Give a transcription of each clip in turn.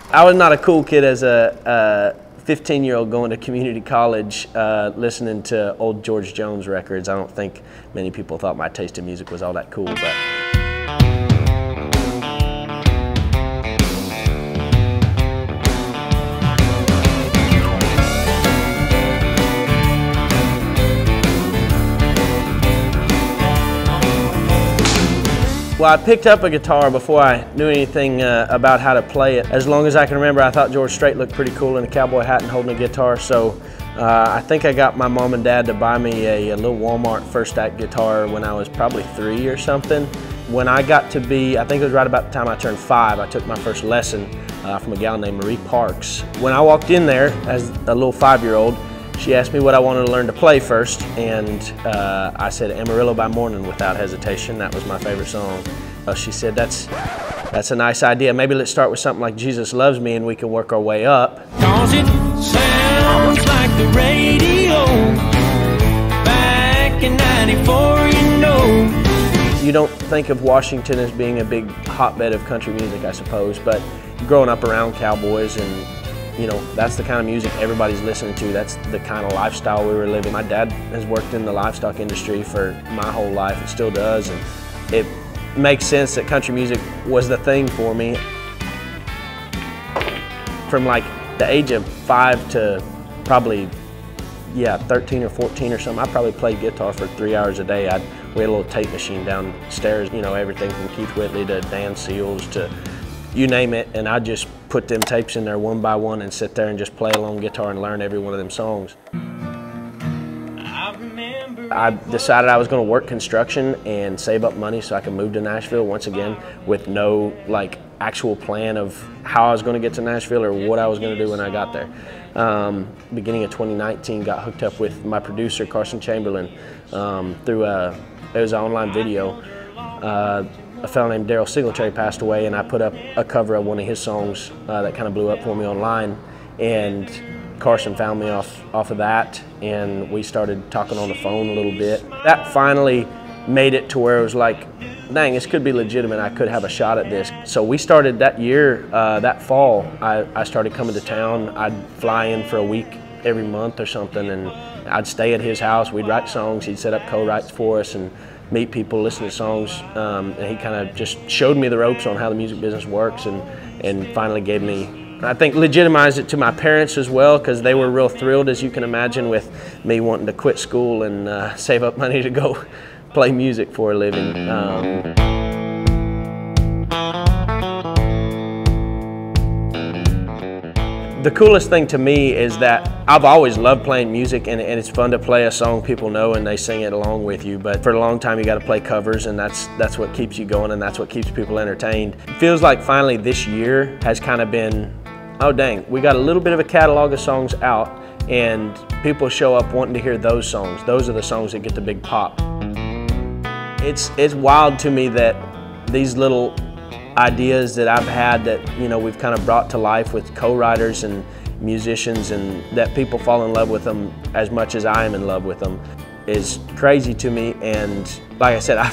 I was not a cool kid as a 15-year-old going to community college listening to old George Jones records. I don't think many people thought my taste in music was all that cool. But well, I picked up a guitar before I knew anything about how to play it. As long as I can remember, I thought George Strait looked pretty cool in a cowboy hat and holding a guitar, so I think I got my mom and dad to buy me a little Walmart First Act guitar when I was probably 3 or something. When I got to be, I think it was right about the time I turned 5, I took my first lesson from a gal named Marie Parks. When I walked in there as a little 5-year-old, she asked me what I wanted to learn to play first, and I said Amarillo by Morning without hesitation. That was my favorite song. She said, that's a nice idea. Maybe let's start with something like Jesus Loves Me and we can work our way up. 'Cause it sounds like the radio back in '94, you know. You don't think of Washington as being a big hotbed of country music, I suppose, but growing up around cowboys and you know, that's the kind of music everybody's listening to. That's the kind of lifestyle we were living. My dad has worked in the livestock industry for my whole life, and still does, and it makes sense that country music was the thing for me. From like the age of 5 to probably, 13 or 14 or something, I probably played guitar for 3 hours a day. We had a little tape machine downstairs, you know, everything from Keith Whitley to Dan Seals to you name it, and I just put them tapes in there one by one and sit there and just play along guitar and learn every one of them songs. I decided I was going to work construction and save up money so I could move to Nashville once again with no like actual plan of how I was going to get to Nashville or what I was going to do when I got there. Beginning of 2019, got hooked up with my producer Carson Chamberlain through it was an online video. A fellow named Daryl Singletary passed away, and I put up a cover of one of his songs that kind of blew up for me online, and Carson found me off of that, and we started talking on the phone a little bit. That finally made it to where it was like, dang, this could be legitimate. I could have a shot at this. So we started that year, that fall, I started coming to town. I'd fly in for a week every month or something, and I'd stay at his house. We'd write songs. He'd set up co-writes for us and meet people, listen to songs, and he kind of just showed me the ropes on how the music business works, and finally gave me, I think, legitimized it to my parents as well, because they were real thrilled, as you can imagine, with me wanting to quit school and save up money to go play music for a living. The coolest thing to me is that I've always loved playing music, and it's fun to play a song people know and they sing it along with you, but for a long time you got to play covers, and that's what keeps you going, and that's what keeps people entertained. It feels like finally this year has kind of been, oh dang, we got a little bit of a catalog of songs out, and people show up wanting to hear those songs. Those are the songs that get the big pop. It's wild to me that these little ideas that I've had that, you know, we've kind of brought to life with co-writers and musicians, and that people fall in love with them as much as I am in love with them, is crazy to me. And like I said, I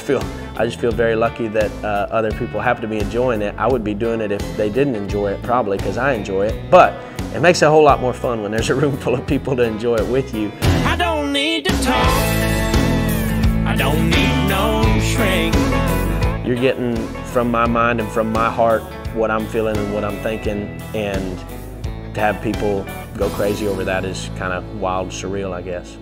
just feel very lucky that other people happen to be enjoying it. I would be doing it if they didn't enjoy it, probably, because I enjoy it. But it makes it a whole lot more fun when there's a room full of people to enjoy it with you. I don't need to talk, I don't need no shrink. You're getting from my mind and from my heart what I'm feeling and what I'm thinking, and to have people go crazy over that is kind of wild, surreal, I guess.